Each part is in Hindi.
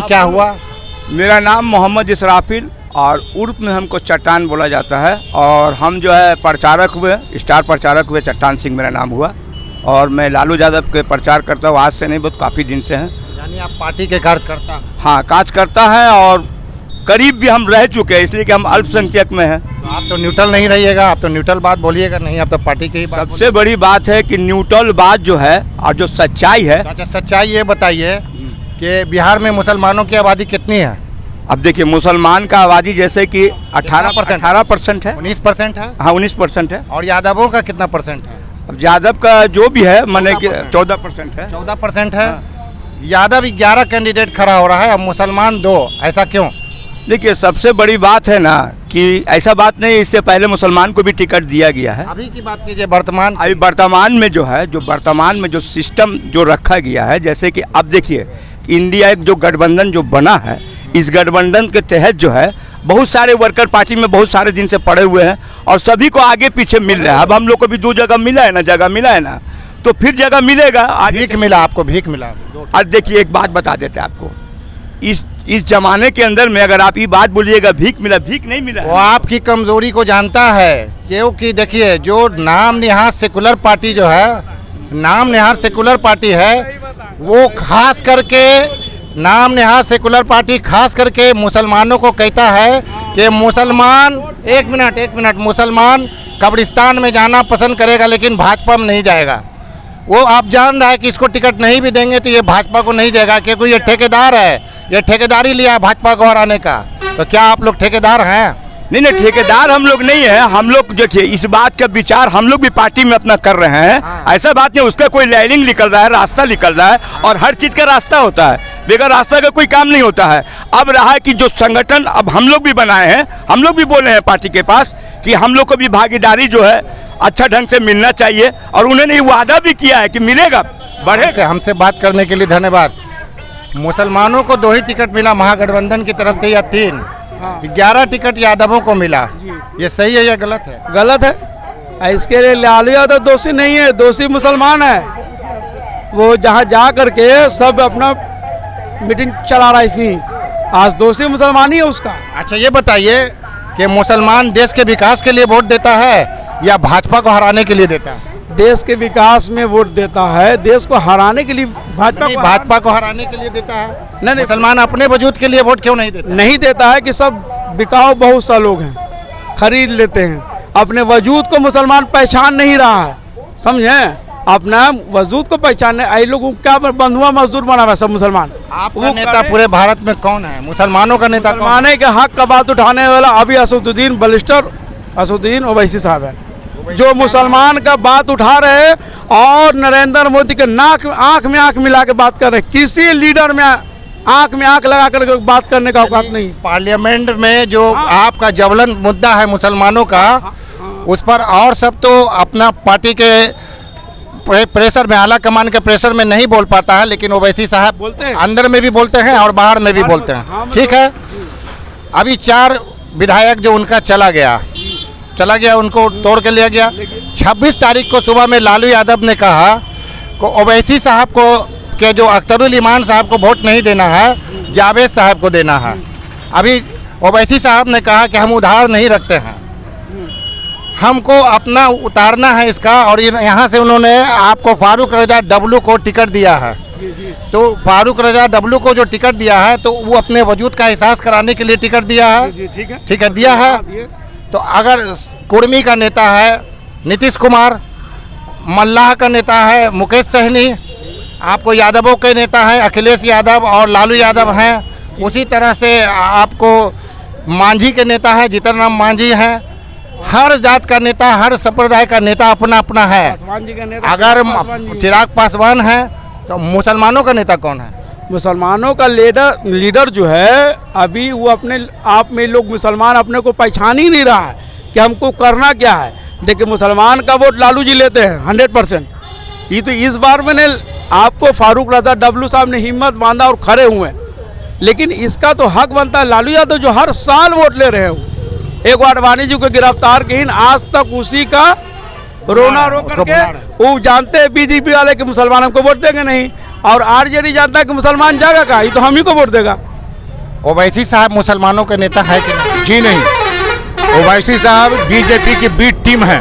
क्या हुआ? मेरा नाम मोहम्मद इसराफिल और उर्फ में हमको चट्टान बोला जाता है। और हम जो है प्रचारक हुए, स्टार प्रचारक हुए, चट्टान सिंह मेरा नाम हुआ। और मैं लालू यादव के प्रचार करता हूँ, आज से नहीं बहुत काफ़ी दिन से हैं। यानी आप पार्टी के कार्यकर्ता? हाँ, कार्यकर्ता है और करीब भी हम रह चुके हैं, इसलिए कि हम अल्पसंख्यक में हैं। तो आप तो न्यूट्रल नहीं रहिएगा, आप तो न्यूट्रल बात बोलिएगा नहीं, आप तो पार्टी की ही बात सबसे बड़ी बात है कि न्यूट्रल बात जो है और जो सच्चाई है। अच्छा, सच्चाई ये बताइए कि बिहार में मुसलमानों की आबादी कितनी है? अब देखिए, मुसलमान का आबादी जैसे कि 18% है। 19% है? हाँ, 19% है। और यादवों का कितना परसेंट है? अब यादव का जो भी है माने कि 14% है। 14% है। यादव 11 कैंडिडेट खड़ा हो रहा है और मुसलमान 2, ऐसा क्यों? देखिए, सबसे बड़ी बात है ना कि ऐसा बात नहीं, इससे पहले मुसलमान को भी टिकट दिया गया है। अभी की बात कीजिए, वर्तमान। अभी वर्तमान में जो है, वर्तमान में जो सिस्टम जो रखा गया है, जैसे कि अब देखिए, इंडिया एक जो गठबंधन जो बना है, इस गठबंधन के तहत जो है बहुत सारे वर्कर पार्टी में बहुत सारे दिन से पड़े हुए हैं और सभी को आगे पीछे मिल रहा है। अब हम लोग को भी 2 जगह मिला है ना, जगह मिला है ना, तो फिर जगह मिलेगा। आगे भीख मिला आपको? भीख मिला? आज देखिए, एक बात बता देते हैं आपको, इस जमाने के अंदर में अगर आप ये बात बोलिएगा भीख मिला, भीख नहीं मिला। वो आपकी कमजोरी को जानता है, क्योंकि देखिए, जो नाम निहार सेकुलर पार्टी जो है, नाम निहार सेकुलर पार्टी है, वो खास करके नाम निहार सेकुलर पार्टी खास करके मुसलमानों को कहता है कि मुसलमान, एक मिनट, मुसलमान कब्रिस्तान में जाना पसंद करेगा लेकिन भाजपा में नहीं जाएगा। वो आप जान रहा है कि इसको टिकट नहीं भी देंगे तो ये भाजपा को नहीं जाएगा, क्योंकि ये ठेकेदार है, ये ठेकेदारी लिया भाजपा को हराने का। तो क्या आप लोग ठेकेदार हैं? नहीं, ठेकेदार हम लोग नहीं है। हम लोग देखिए, इस बात का विचार हम लोग भी पार्टी में अपना कर रहे हैं। हाँ। ऐसा बात नहीं, उसका कोई लाइनिंग निकल रहा है, रास्ता निकल रहा है और हर चीज़ का रास्ता होता है, बगैर रास्ता का कोई काम नहीं होता है। अब रहा कि जो संगठन अब हम लोग भी बनाए हैं, हम लोग भी बोले हैं पार्टी के पास कि हम लोग को भी भागीदारी जो है अच्छा ढंग से मिलना चाहिए और उन्होंने वादा भी किया है कि मिलेगा, बढ़ेगा। हमसे बात करने के लिए धन्यवाद। मुसलमानों को 2 ही टिकट मिला महागठबंधन की तरफ से, या 3? 11 टिकट यादवों को मिला। ये सही है या गलत है? गलत है। इसके लिए लालू यादव दोषी नहीं है, दोषी मुसलमान है। वो जहाँ जा करके सब अपना मीटिंग चला रहा है, इसी आज दोषी मुसलमान ही है उसका। अच्छा, ये बताइए कि मुसलमान देश के विकास के लिए वोट देता है या भाजपा को हराने के लिए देता है? देश के विकास में वोट देता है, देश को हराने के लिए भाजपा को हराने के लिए देता है। नहीं, मुसलमान अपने वजूद के लिए वोट क्यों नहीं देता? नहीं देता है कि सब बिकाऊ बहुत सा लोग हैं, खरीद लेते हैं। अपने वजूद को मुसलमान पहचान नहीं रहा है, समझे? अपना वजूद को पहचानने आई लोग क्या बंधुआ मजदूर बना हुआ सब मुसलमान। आपका नेता पूरे भारत में कौन है? मुसलमानों का नेता? मुसलमानों के हक का बात उठाने वाला अभी असदुद्दीन बलिस्टर, असदुद्दीन ओवैसी साहब है, जो मुसलमान का बात उठा रहे हैं और नरेंद्र मोदी के आंख में आंख मिला के बात कर रहे हैं। किसी लीडर में आंख में आंख लगा कर बात करने का औकात नहीं। पार्लियामेंट में जो आपका ज्वलन मुद्दा है मुसलमानों का, उस पर और सब तो अपना पार्टी के प्रेशर में, आला कमान के प्रेशर में नहीं बोल पाता है, लेकिन ओवैसी साहब बोलते हैं, अंदर में भी बोलते हैं और बाहर में भी बोलते हैं। ठीक है, अभी 4 विधायक जो उनका चला गया, उनको तोड़ के लिया गया। 26 तारीख को सुबह में लालू यादव ने कहा कि ओवैसी साहब को के जो अख्तरुल ईमान साहब को वोट नहीं देना है, जावेद साहब को देना है। अभी ओवैसी साहब ने कहा कि हम उधार नहीं रखते हैं, हमको अपना उतारना है इसका। और यहाँ से उन्होंने आपको फारूक रजा डब्लू को टिकट दिया है। तो फारूक रजा डब्लू को जो टिकट दिया है, तो वो अपने वजूद का एहसास कराने के लिए टिकट दिया है। ठीक है, दिया है। तो अगर कुर्मी का नेता है नीतीश कुमार, मल्लाह का नेता है मुकेश सहनी, आपको यादवों के नेता हैं अखिलेश यादव और लालू यादव हैं, उसी तरह से आपको मांझी के नेता है जीतन राम मांझी हैं। हर जात का नेता, हर संप्रदाय का नेता अपना अपना है। अगर चिराग पासवान है तो मुसलमानों का नेता कौन है? मुसलमानों का लीडर जो है, अभी वो अपने आप में लोग मुसलमान अपने को पहचान ही नहीं रहा है कि हमको करना क्या है। देखिए, मुसलमान का वोट लालू जी लेते हैं 100%। ये तो इस बार मैंने आपको फारूक रजा डब्लू साहब ने हिम्मत बांधा और खड़े हुए, लेकिन इसका तो हक बनता है लालू यादव जो हर साल वोट ले रहे हैं। एक आडवाणी जी को गिरफ्तार किए, आज तक उसी का रोना रो करके वो जानते हैं बीजेपी वाले कि मुसलमान हमको वोट देंगे नहीं, और आरजेडी जानता है कि मुसलमान जाएगा का, ये तो हम ही को वोट देगा। ओवैसी साहब मुसलमानों के नेता है कि नहीं? जी नहीं, ओवैसी साहब बीजेपी की बी टीम है।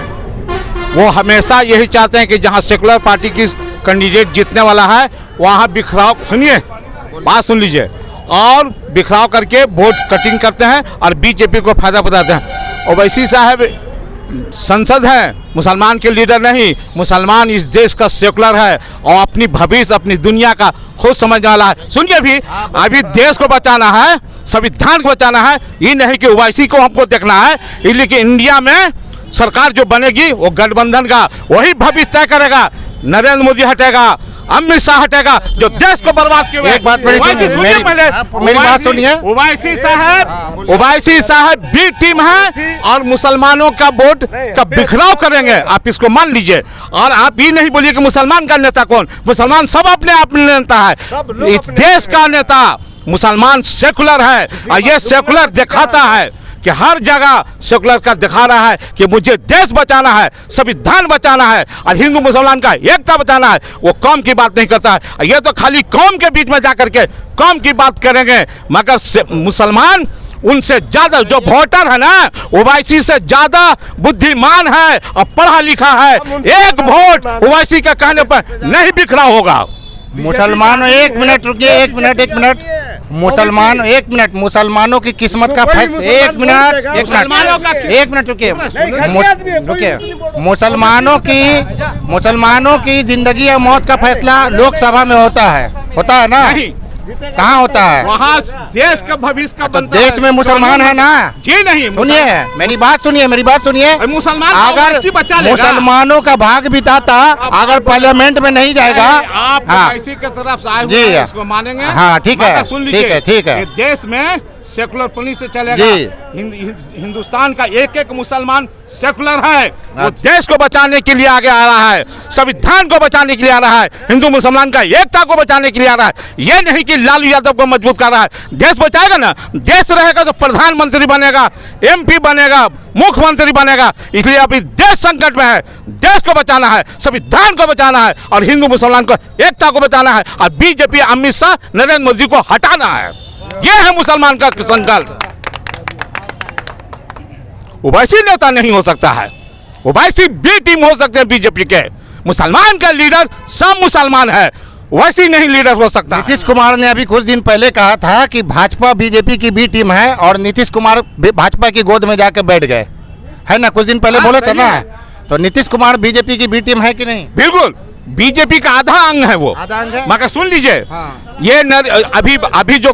वो हमेशा यही चाहते हैं कि जहां सेकुलर पार्टी की कैंडिडेट जीतने वाला है वहां बिखराव, सुनिए बात सुन लीजिए, और बिखराव करके वोट कटिंग करते हैं और बीजेपी को फायदा बताते हैं। ओवैसी साहब संसद हैं, मुसलमान के लीडर नहीं। मुसलमान इस देश का सेकुलर है और अपनी भविष्य अपनी दुनिया का खुद समझने वाला है। सुनिए भी, अभी देश को बचाना है, संविधान को बचाना है, ये नहीं कि ओवैसी को हमको देखना है। इसलिए कि इंडिया में सरकार जो बनेगी वो गठबंधन का वही भविष्य तय करेगा। नरेंद्र मोदी हटेगा, अमित शाह हटेगा, जो देश को बर्बाद किए हुए। एक बात मेरी बात सुनिए। ओवैसी साहब बी टीम है और मुसलमानों का वोट का बिखराव करेंगे, आप इसको मान लीजिए। और आप ये नहीं बोलिए कि मुसलमान का नेता कौन, मुसलमान सब अपने आप में नेता है। इस देश का नेता मुसलमान सेकुलर है और ये सेकुलर दिखाता है कि हर जगह सेकुलर का दिखा रहा है कि मुझे देश बचाना है, संविधान बचाना है और हिंदू मुसलमान का एकता बचाना है। वो कौम की बात नहीं करता है। ये तो खाली कौम के बीच में जाकर के कौम की बात करेंगे, मगर मुसलमान उनसे ज्यादा जो वोटर है ना, ओवैसी से ज्यादा बुद्धिमान है और पढ़ा लिखा है। एक वोट ओवैसी के कहने पर नहीं बिखरा होगा। मुसलमानों, एक मिनट रुकिए, एक मिनट मुसलमान, एक मिनट, मुसलमानों की किस्मत का फैसला, एक मिनट रुकिए, मुसलमानों की जिंदगी और मौत का फैसला लोकसभा में होता है ना? कहाँ होता है? वहाँ देश का भविष्य का तो देश में मुसलमान है ना? जी नहीं, सुनिए मेरी बात सुनिए। मुसलमान अगर मुसलमानों का भाग बिताता, अगर पार्लियामेंट में नहीं जाएगा, आप इसी के तरफ आए जी हुए इसको मानेंगे? हाँ ठीक है, सुन लीजिए, ठीक है। देश में सेकुलर पुलिस से चलेगा। हिंदुस्तान का एक मुसलमान सेकुलर है, वो देश को बचाने के लिए आगे आ रहा है, संविधान को बचाने के लिए आ रहा है, हिंदू मुसलमान का एकता को बचाने के लिए आ रहा है। ये नहीं कि लालू यादव को मजबूत कर रहा है। देश बचाएगा ना, देश रहेगा तो प्रधानमंत्री बनेगा, MP बनेगा, मुख्यमंत्री बनेगा। इसलिए अभी देश संकट में है, देश को बचाना है, संविधान को बचाना है और हिंदू मुसलमान को एकता को बचाना है और बीजेपी अमित शाह नरेंद्र मोदी को हटाना है। ये है मुसलमान का संकल्प। ओवैसी नेता नहीं हो सकता है, ओवैसी बी टीम हो सकते हैं बीजेपी के। मुसलमान का लीडर सब मुसलमान है, वैसी नहीं लीडर हो सकता। नीतीश कुमार ने अभी कुछ दिन पहले कहा था कि भाजपा बीजेपी की बी टीम है और नीतीश कुमार भाजपा की गोद में जाकर बैठ गए, है ना? कुछ दिन पहले बोले थे ना। तो नीतीश कुमार बीजेपी की बी टीम है कि नहीं? बिल्कुल, बीजेपी का आधा अंग है वो, आधा अंग है। मगर सुन लीजिए, हाँ। ये अभी जो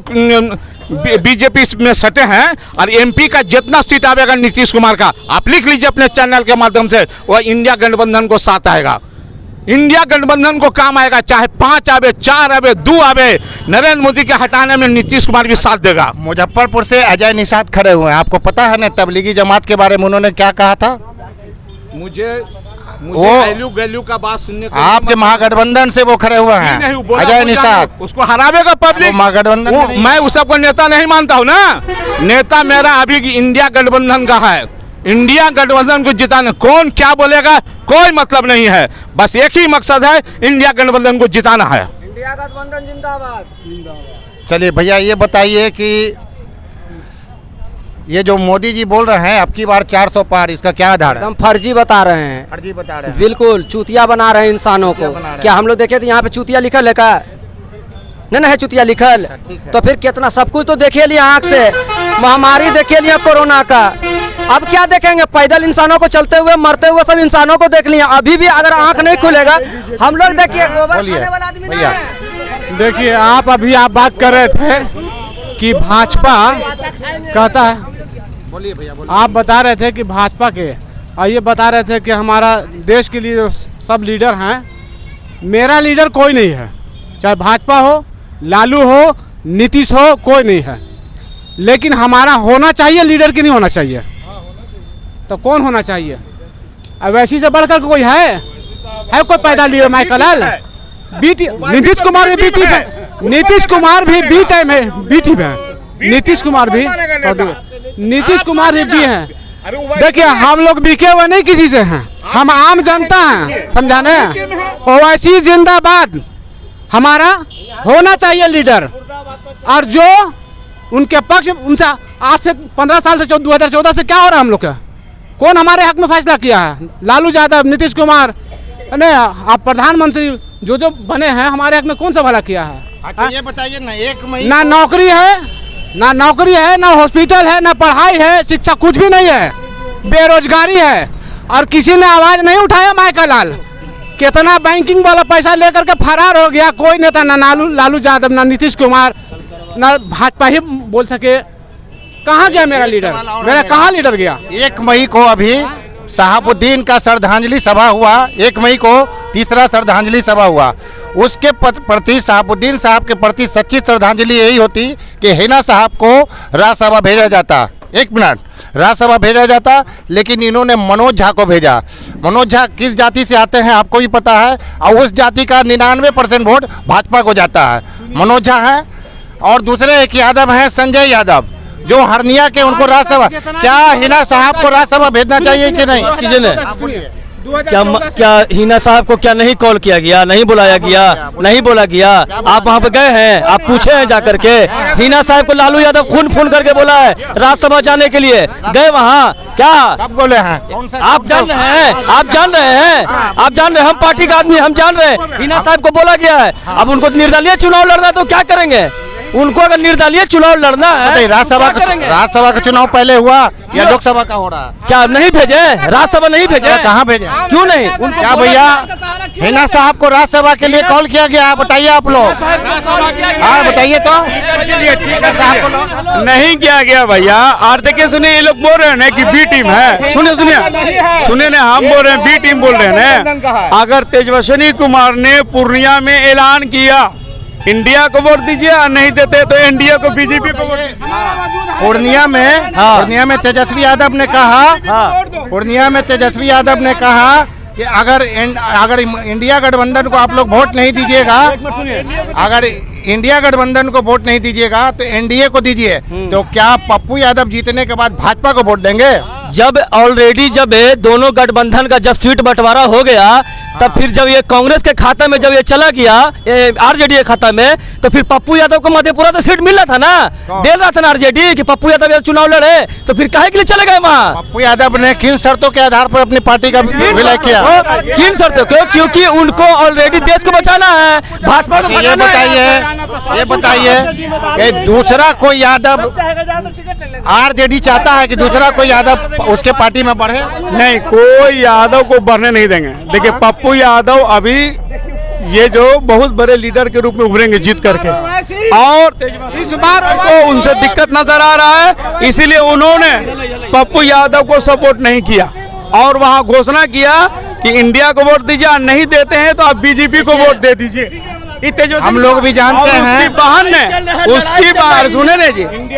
बीजेपी में सटे हैं और MP का जितना सीट आएगा नीतीश कुमार का, आप लिख लीजिए अपने चैनल के माध्यम से, वह इंडिया गठबंधन को साथ आएगा। इंडिया गठबंधन को काम आएगा, चाहे 5 आवे, 4 आवे, 2 आवे, नरेंद्र मोदी के हटाने में नीतीश कुमार भी साथ देगा। मुजफ्फरपुर से अजय निषाद खड़े हुए हैं, आपको पता है ना तबलीगी जमात के बारे में उन्होंने क्या कहा था? मुझे गैल्यू का बात सुनने को आपके महागठबंधन से वो खड़े हुए हैं, अजय निषाद। उसको हरावेगा पब्लिक। महागठबंधन मैं उस सबको नेता नहीं मानता हूँ ना। नेता मेरा अभी इंडिया गठबंधन का है। इंडिया गठबंधन को जिताना, कौन क्या बोलेगा कोई मतलब नहीं है, बस एक ही मकसद है, इंडिया गठबंधन को जिताना है। इंडिया गठबंधन जिंदाबाद। चलिए भैया, ये बताइए कि ये जो मोदी जी बोल रहे हैं अब की बार 400 पार, इसका क्या आधार है? एकदम फर्जी बता रहे हैं, फर्जी बता रहे हैं, बिल्कुल चूतिया बना रहे हैं इंसानों को। क्या हम लोग देखे थे यहाँ पे चूतिया लिखल है का? नहीं है चूतिया लिखल। तो फिर कितना सब कुछ तो देखे लिया आँख से, महामारी देखे लिया कोरोना का। अब क्या देखेंगे? पैदल इंसानों को चलते हुए मरते हुए सब इंसानों को देख लिया। अभी भी अगर आँख नहीं खुलेगा, हम लोग देखिए गोबर खाने वाला आदमी नहीं है। देखिए आप बात कर रहे थे कि भाजपा कहता है, बोलिए भैया, बोलिए। आप बता रहे थे कि भाजपा के, और ये बता रहे थे कि हमारा देश के लिए सब लीडर हैं। मेरा लीडर कोई नहीं है, चाहे भाजपा हो, लालू हो, नीतीश हो, कोई नहीं है। लेकिन हमारा होना चाहिए लीडर की नहीं होना चाहिए। तो कौन होना चाहिए? अवैसी से बढ़कर कोई है कोई पैदा लीडर? माइकल नीतीश कुमार भी बीटी है, नीतीश कुमार भी बी टाइम है, बीटी है। नीतीश कुमार भी भी हैं। देखिए हम लोग बिके हुए नहीं किसी से हैं, हम आम जनता हैं, समझाने। ओवैसी जिंदाबाद, हमारा होना चाहिए लीडर। और जो उनके पक्ष उनसे आज से 15 साल से 2014 से क्या हो रहा है हम लोग का? कौन हमारे हक में फैसला किया है? लालू यादव, नीतीश कुमार, नहीं आप प्रधानमंत्री जो बने हैं हमारे हक में कौन सा भला किया है? अच्छा ये बताइए ना, एक मई ना नौकरी है, ना हॉस्पिटल है, ना पढ़ाई है, शिक्षा कुछ भी नहीं है, बेरोजगारी है। और किसी ने आवाज नहीं उठाया। माइकल लाल कितना बैंकिंग वाला पैसा लेकर के फरार हो गया। कोई नेता ना लालू यादव, ना नीतीश कुमार, ना भाजपा ही बोल सके। कहाँ गया मेरा लीडर? मेरा कहाँ लीडर गया? 1 मई को अभी शहाबुद्दीन का श्रद्धांजलि सभा हुआ। 1 मई को तीसरा श्रद्धांजलि सभा हुआ। उसके प्रति शहाबुद्दीन साहब के प्रति सच्ची श्रद्धांजलि यही होती कि हिना साहब को राज्यसभा भेजा जाता। 1 मिनट, राज्यसभा भेजा जाता, लेकिन इन्होंने मनोज झा को भेजा। मनोज झा किस जाति से आते हैं आपको भी पता है, और उस जाति का 99% वोट भाजपा को जाता है। मनोज झा है और दूसरे एक यादव हैं संजय यादव, जो हरनिया के, उनको राज्यसभा। क्या हिना साहब को राज्यसभा भेजना चाहिए कि नहीं? क्या हिना साहब को क्या नहीं कॉल किया गया, नहीं बुलाया गया, नहीं बोला गया? आप वहाँ पे गए हैं, आप पूछे हैं जाकर के? हिना साहब को लालू यादव खून करके बोला है राज्यसभा जाने के लिए, गए वहाँ क्या? कब बोले हैं? आप जान रहे हैं, आप जान रहे हैं, आप जान रहे हैं, हम पार्टी का आदमी, हम जान रहे हैं हिना साहब को बोला गया है। अब उनको निर्दलीय चुनाव लड़ना है तो क्या करेंगे? उनको अगर निर्दलीय चुनाव लड़ना है, राज्यसभा का चुनाव पहले हुआ या लोकसभा का हो रहा है? क्या नहीं भेजे? राज्यसभा नहीं भेजे? कहाँ भेजे? क्यों नहीं? क्या भैया हिना साहब को राज्यसभा के लिए कॉल किया गया? बताइए आप लोग, हाँ बताइए तो। नहीं किया गया भैया। और देखिए सुनिए, ये लोग बोल रहे हैं कि बी टीम है। सुनिए ना, हम बोल रहे हैं बी टीम बोल रहे हैं। अगर तेजस्वी कुमार ने पूर्णिया में ऐलान किया इंडिया को वोट दीजिए और नहीं देते तो एनडीए को, बीजेपी को वोट दीजिए। पूर्णिया में तेजस्वी यादव ने कहा, पूर्णिया में तेजस्वी यादव ने कहा कि अगर इंडिया गठबंधन को आप लोग वोट नहीं दीजिएगा, अगर इंडिया गठबंधन को वोट नहीं दीजिएगा तो एनडीए को दीजिए। तो क्या पप्पू यादव जीतने के बाद भाजपा को वोट देंगे? जब ऑलरेडी जब दोनों गठबंधन का जब सीट बंटवारा हो गया, तब फिर जब ये कांग्रेस के खाता में जब ये चला गया आरजेडी के खाता में, तो फिर पप्पू यादव को मधेपुरा से सीट मिल रहा था ना, दे रहा था ना आरजेडी कि पप्पू यादव चुनाव लड़े, तो फिर काहे के लिए चले गए वहाँ? पप्पू यादव ने किन शर्तों के आधार पर अपनी पार्टी का विलय किया? किन शर्तों को? क्योंकि उनको ऑलरेडी देश को बचाना है, भाजपा को ये बताइए कि दूसरा कोई यादव, आरजेडी चाहता है कि दूसरा कोई यादव उसके पार्टी में बढ़े? नहीं, कोई यादव को बढ़ने नहीं देंगे। देखिए पप्पू यादव अभी ये जो बहुत बड़े लीडर के रूप में उभरेंगे जीत करके, और इस बार को उनसे दिक्कत नजर आ रहा है, इसीलिए उन्होंने पप्पू यादव को सपोर्ट नहीं किया और वहां घोषणा किया कि इंडिया को वोट दीजिए, नहीं देते हैं तो आप बीजेपी को वोट दे दीजिए। हम लोग भी जानते हैं।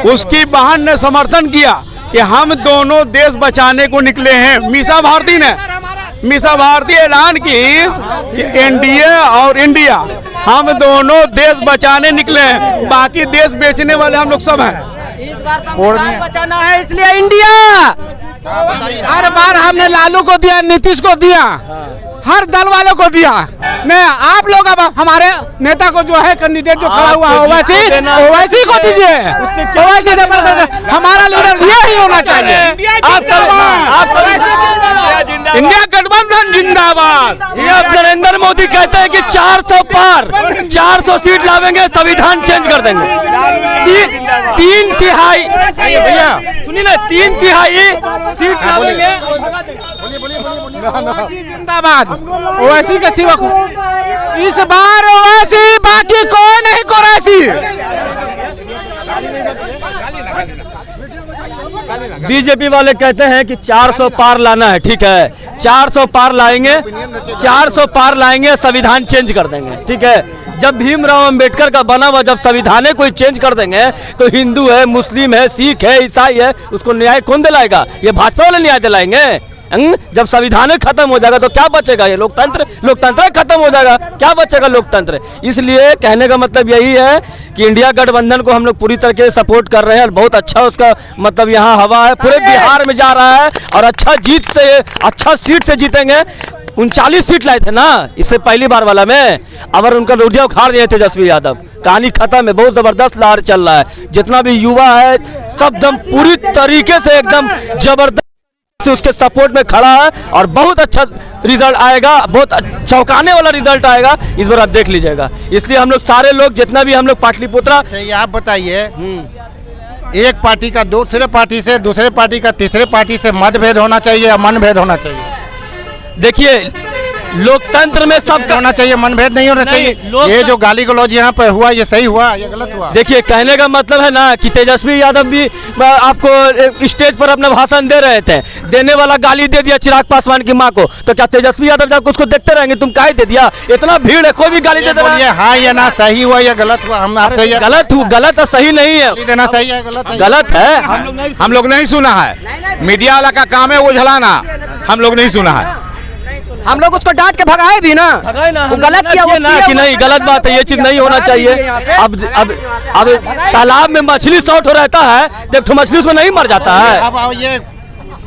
उसकी बहन ने समर्थन किया कि हम दोनों देश बचाने को निकले हैं। मीसा भारती ऐलान की कि एनडीए और इंडिया हम दोनों देश बचाने निकले हैं, बाकी देश बेचने वाले हम लोग सब हैं। इस बार संविधान बचाना है, इसलिए इंडिया। हर बार हमने लालू को दिया, नीतीश को दिया, हर दल वालों को दिया। मैं आप लोग अब हमारे नेता को जो है कैंडिडेट जो खड़ा हुआ है ओवैसी को दीजिए। ओवैसी हमारा लीडर ये ही होना चाहिए। इंडिया गठबंधन जिंदाबाद। नरेंद्र मोदी कहते हैं कि 400 पार 400 सीट लावेंगे, संविधान चेंज कर देंगे। 3 तिहाई भैया सुनिए ना, 3 तिहाई सीट लावेंगे। जिंदाबाद। ओवैसी के सिवा इस बार ओवैसी, बाकी कोई नहीं कुरैशी। बीजेपी वाले कहते हैं कि 400 पार लाना है, ठीक है 400 पार लाएंगे, 400 पार लाएंगे, संविधान चेंज कर देंगे, ठीक है। जब भीमराव अंबेडकर का बना हुआ जब संविधान कोई चेंज कर देंगे तो हिंदू है, मुस्लिम है, सिख है, ईसाई है, उसको न्याय कौन दिलाएगा? ये भाजपा वाले न्याय दिलाएंगे। जब संविधान खत्म हो जाएगा तो क्या बचेगा? ये लोकतंत्र खत्म हो जाएगा, क्या बचेगा लोकतंत्र? इसलिए कहने का मतलब यही है कि इंडिया गठबंधन को हम लोग पूरी तरीके से सपोर्ट कर रहे हैं और बहुत अच्छा उसका मतलब यहाँ हवा है, पूरे बिहार में जा रहा है और अच्छा सीट से जीतेंगे। 39 सीट लाए थे ना इससे पहली बार वाला में, अगर उनका रोडिया उखाड़ दिए तेजस्वी यादव, कहानी खत्म है। बहुत जबरदस्त लहर चल रहा है, जितना भी युवा है सब दम पूरी तरीके से एकदम जबरदस्त से उसके सपोर्ट में खड़ा है और बहुत अच्छा रिजल्ट आएगा, बहुत चौंकाने वाला रिजल्ट आएगा इस बार, आप देख लीजिएगा। इसलिए हम लोग सारे लोग जितना भी हम लोग पाटलिपुत्रा, चाहिए आप बताइए, एक पार्टी का दूसरे पार्टी से, दूसरे पार्टी का तीसरे पार्टी से मतभेद होना चाहिए या मनभेद होना चाहिए? देखिए लोकतंत्र में सब होना चाहिए, मनभेद नहीं होना चाहिए। ये जो गाली गलौज यहाँ पर हुआ, ये सही हुआ या गलत हुआ? देखिए कहने का मतलब है ना कि तेजस्वी यादव भी आपको स्टेज पर अपना भाषण दे रहे थे, देने वाला गाली दे दिया चिराग पासवान की माँ को, तो क्या तेजस्वी यादव जब उसको देखते रहेंगे? तुम काहे दे दिया? इतना भीड़ है, कोई भी गाली दे रहा है। हाँ या ना, सही हुआ या गलत हुआ? हम आपसे गलत है, सही नहीं है, देना सही है गलत? गलत है। हम लोग नहीं सुना है, मीडिया वाला का काम है वो झलाना, हम लोग नहीं सुना है। हम लोग उसको डांट के भगाए भी ना, वो गलत किया वो ना कि नहीं, गलत बात है, ये चीज नहीं होना चाहिए। अब तालाब में मछली शॉर्ट हो रहता है, तो मछली उसमें नहीं मर जाता है। अब ये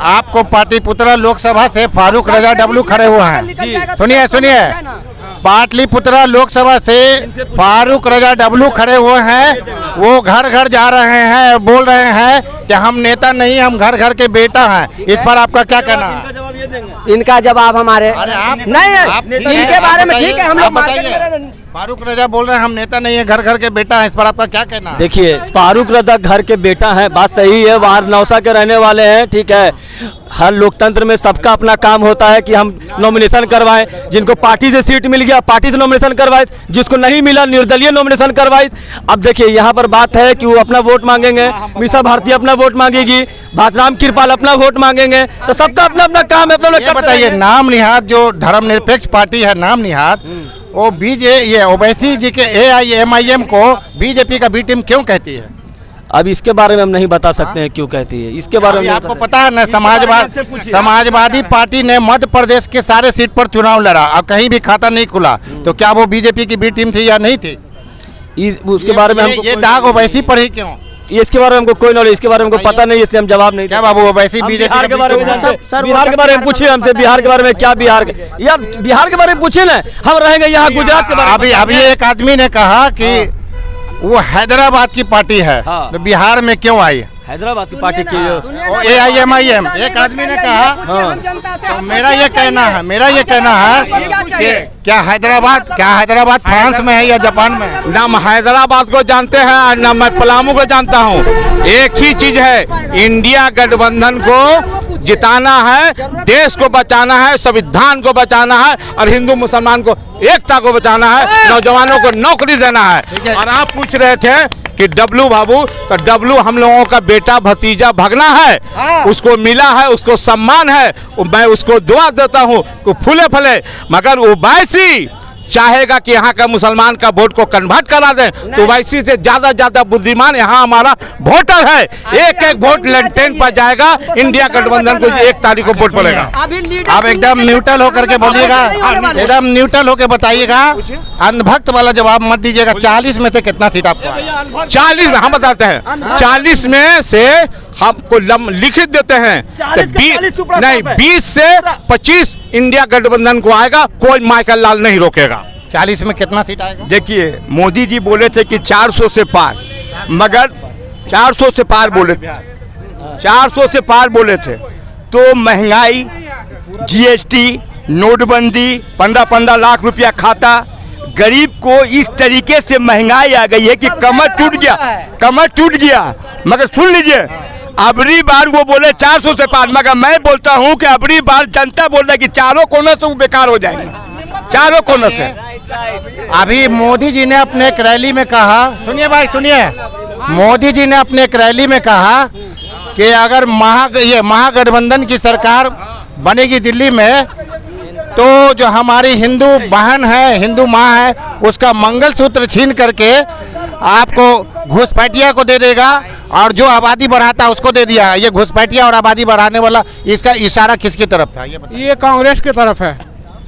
आपको पाटलिपुत्रा लोकसभा से फारूक रजा डब्लू खड़े हुए हैं। सुनिए, पाटलिपुत्रा लोकसभा से फारूक रजा डब्लू खड़े हुए हैं। वो घर घर जा रहे हैं, बोल रहे हैं कि हम नेता नहीं, हम घर घर के बेटा हैं। इस पर आपका क्या कहना है? इनका जवाब हमारे नहीं, इनके बारे में ठीक है, हम लोग फारूक रजा बोल रहे हैं हम नेता नहीं है, घर घर के बेटा है। इस पर आपका क्या कहना है? देखिए फारूक रजा घर के बेटा है, बात सही है, वहाँ नौसा के रहने वाले हैं, ठीक है। हर लोकतंत्र में सबका अपना काम होता है कि हम नॉमिनेशन करवाएं, जिनको पार्टी से सीट मिल गया पार्टी से नॉमिनेशन करवाए, जिसको नहीं मिला निर्दलीय नॉमिनेशन करवाए। अब देखिए यहाँ पर बात है कि वो अपना वोट मांगेंगे, मीसा भारती अपना वोट मांगेगी, भातराम कृपाल अपना वोट मांगेंगे, तो सबका अपना अपना काम है। अपना बताइए, नाम निहाद जो धर्मनिरपेक्ष पार्टी है नाम निहाद, वो ये ओवैसी जी के AIMIM को बीजेपी का बी टीम क्यों कहती है? अब इसके बारे में हम नहीं बता सकते हैं क्यों कहती है, इसके बारे में आपको पता है ना, समाजवादी पार्टी ने मध्य प्रदेश के सारे सीट पर चुनाव लड़ा और कहीं भी खाता नहीं खुला, तो क्या वो बीजेपी की बी टीम थी या नहीं थी? उसके बारे में हमको ये दाग ओवैसी पर ही क्यों? इसके बारे में हमको कोई नॉलेज, इसके बारे में हमको पता नहीं, इसलिए हम जवाब नहीं। क्या बाबू ओवैसी बीजेपी बिहार के बारे में बिहार के बारे में पूछिए हमसे, बिहार के बारे में क्या, बिहार के बारे में पूछिए ना, हम रहेंगे यहाँ गुजरात के बारे में। अभी एक आदमी ने कहा कि वो हैदराबाद की पार्टी है, तो बिहार में क्यों आई? हैदराबाद की पार्टी की AIMIM एक आदमी ने कहा। तो मेरा ये कहना है कि क्या हैदराबाद फ्रांस में है या जापान में है? ना मैं हैदराबाद को जानते हैं ना मैं पलामू को जानता हूँ। एक ही चीज है, इंडिया गठबंधन को जिताना है, देश को बचाना है, संविधान को बचाना है और हिंदू मुसलमान को एकता को बचाना है, नौजवानों को नौकरी देना है। और आप पूछ रहे थे कि डब्लू बाबू, तो डब्लू हम लोगों का बेटा भतीजा भगना है, उसको मिला है, उसको सम्मान है, मैं उसको दुआ देता हूँ कि फूले फले। मगर ओवैसी चाहेगा कि यहाँ का मुसलमान का वोट को कन्वर्ट करा दें, तो वैसी से ज्यादा बुद्धिमान यहाँ हमारा वोटर है। एक वोट लेनटेन पर जाएगा, इंडिया गठबंधन को 1 तारीख को वोट पड़ेगा। आप एकदम न्यूट्रल होकर के बोलिएगा, एकदम न्यूट्रल होकर बताइएगा, अंधभक्त वाला जवाब मत दीजिएगा। 40 में से कितना सीट आपको? 40 में हम बताते हैं, 40 में से हमको लिखित देते हैं, 20 से 25 इंडिया गठबंधन को आएगा, कोई माइकल लाल नहीं रोकेगा। 40 में कितना सीट आएगा? देखिए मोदी जी बोले थे कि 400 से पार, मगर 400 से पार बोले थे, 400 से पार बोले थे, तो महंगाई, GST, नोटबंदी, 15-15 लाख रुपया खाता, गरीब को इस तरीके से महंगाई आ गई है कि कमर टूट गया। मगर सुन लीजिए, अबरी बार वो बोले 400 से पार, मगर मैं बोलता हूँ कि अबरी बार जनता बोल रहा है कि चारों कोनों से वो बेकार हो जाएंगे, चारों कोनों से। अभी मोदी जी ने अपने एक रैली में कहा, सुनिए, मोदी जी ने अपने एक रैली में कहा कि अगर महागठबंधन की सरकार बनेगी दिल्ली में, तो जो हमारी हिंदू बहन है, हिंदू माँ है, उसका मंगलसूत्र छीन करके आपको घुसपैठिया को दे देगा, और जो आबादी बढ़ाता है उसको दे दिया। ये घुसपैठिया और आबादी बढ़ाने वाला, इसका इशारा किसकी तरफ था? ये कांग्रेस की तरफ है।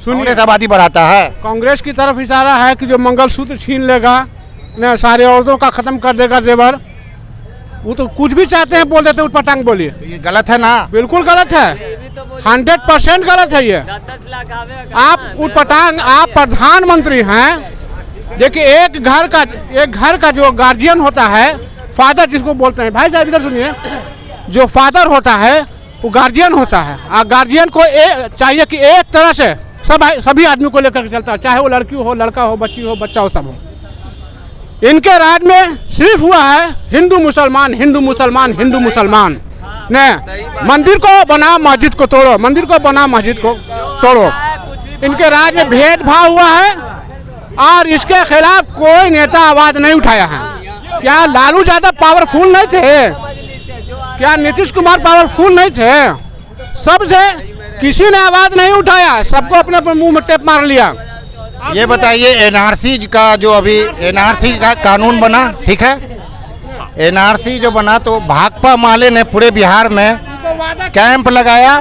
कांग्रेस आबादी बढ़ाता है, कांग्रेस की तरफ इशारा है कि जो मंगलसूत्र छीन लेगा, न सारे औरतों का खत्म कर देगा जेवर, वो तो कुछ भी चाहते हैं बोल देते हैं, उठपटांग बोलिए। ये गलत है ना? बिल्कुल गलत है, 100% गलत है ये। आप उठपटांग, आप प्रधानमंत्री हैं। देखिए एक घर का जो गार्जियन होता है, फादर जिसको बोलते हैं, भाई साहब इधर सुनिए, जो फादर होता है वो गार्जियन होता है। गार्जियन को चाहिए कि एक तरह से सभी आदमी को लेकर के चलता है, चाहे वो लड़की हो, लड़का हो, बच्ची हो, बच्चा हो, सब हो। इनके राज में सिर्फ हुआ है हिंदू मुसलमान, हिंदू मुसलमान, हिंदू मुसलमान ने। मंदिर को बना मस्जिद को तोड़ो, मंदिर को बना मस्जिद को तोड़ो। इनके राज में भेदभाव हुआ है और इसके खिलाफ कोई नेता आवाज नहीं उठाया है। क्या लालू यादव पावरफुल नहीं थे? क्या नीतीश कुमार पावरफुल नहीं थे? सब थे, किसी ने आवाज नहीं उठाया, सबको अपने अपने मुंह में टेप मार लिया। ये बताइए एनआरसी का जो अभी एनआरसी का कानून बना, ठीक है, एनआरसी जो बना तो भाकपा माले ने पूरे बिहार में कैंप लगाया,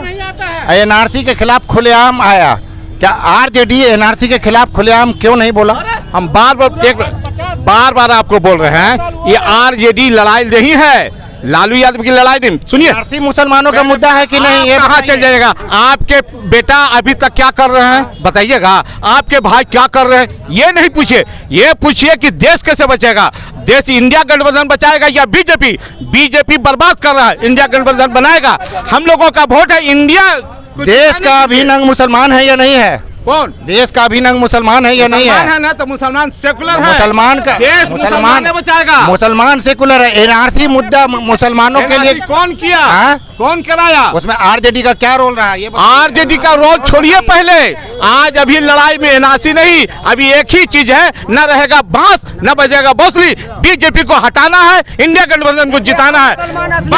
एनआरसी के खिलाफ खुलेआम आया। क्या आरजेडी एनआरसी के खिलाफ खुलेआम क्यों नहीं बोला? हम बार बार आपको बोल रहे हैं, ये आरजेडी लड़ाई नहीं है, लालू यादव की लड़ाई नहीं। सुनिए, एनआरसी मुसलमानों का मुद्दा है कि नहीं, ये कहाँ चल जाएगा? आपके बेटा अभी तक क्या कर रहे हैं बताइएगा, आपके भाई क्या कर रहे हैं ये नहीं पूछिए, ये पूछिए कि देश कैसे बचेगा। देश इंडिया गठबंधन बचाएगा या बीजेपी? बीजेपी बर्बाद कर रहा है, इंडिया गठबंधन बनाएगा। हम लोगों का वोट है इंडिया। देश का अभिनंग मुसलमान है या नहीं है? कौन? देश का अभिनंग मुसलमान है या नहीं है? ना तो मुसलमान सेकुलर है, मुसलमान का देश मुसलमान बचाएगा। मुसलमान सेकुलर है। एनआरसी मुद्दा मुसलमानों के लिए कौन किया? हाँ? कौन कराया? उसमें आरजेडी का क्या रोल रहा है ये आरजेडी का रोल छोड़िए पहले। आज अभी लड़ाई में एनआरसी नहीं, अभी एक ही चीज है, न रहेगा बांस न बजेगा बांसुरी। बीजेपी को हटाना है, इंडिया गठबंधन को जिताना है।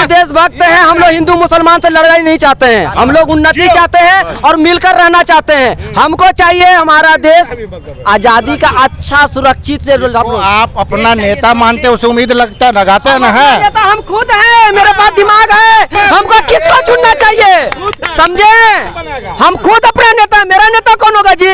देशभक्त हैं हम लोग, हिंदू मुसलमान से लड़ाई नहीं चाहते हैं, हम लोग उन्नति चाहते हैं और मिलकर रहना चाहते हैं। हमको चाहिए हमारा देश आजादी का अच्छा सुरक्षित से। आप अपना नेता मानते, उसे उम्मीद लगाते हैं ना? है नेता हम खुद हैं, मेरे पास दिमाग है, हमको किसको चुनना चाहिए, समझे? हम खुद अपने नेता, मेरा नेता कौन होगा जी?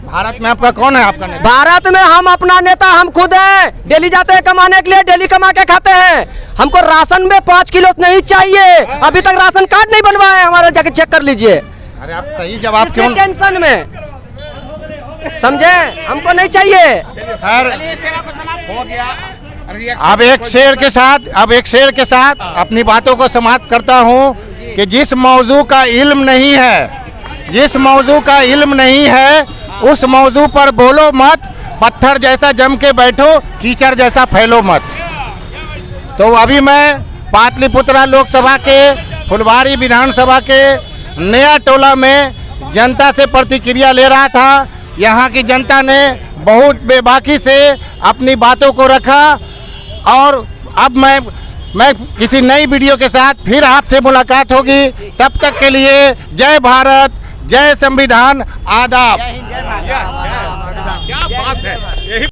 भारत में आपका कौन है? आपका नेता भारत में हम अपना नेता हम खुद हैं। डेली जाते हैं कमाने के लिए, डेली कमा के खाते हैं। हमको राशन में 5 किलो नहीं चाहिए, अभी तक राशन कार्ड नहीं बनवाया है हमारा, जाके चेक कर लीजिए। अरे आप सही जवाब क्यों? टेंशन में, समझे? हमको नहीं चाहिए। अब एक शेर के साथ अपनी बातों को समाप्त करता हूँ कि जिस मौजू का इल्म नहीं है उस मौजू पर बोलो मत, पत्थर जैसा जम के बैठो, कीचड़ जैसा फैलो मत। तो अभी मैं पाटलिपुत्रा लोकसभा के फुलवारी विधानसभा के नया टोला में जनता से प्रतिक्रिया ले रहा था। यहाँ की जनता ने बहुत बेबाकी से अपनी बातों को रखा और अब मैं किसी नई वीडियो के साथ फिर आपसे मुलाकात होगी। तब तक के लिए जय भारत, जय संविधान, आदाब। क्या बात है।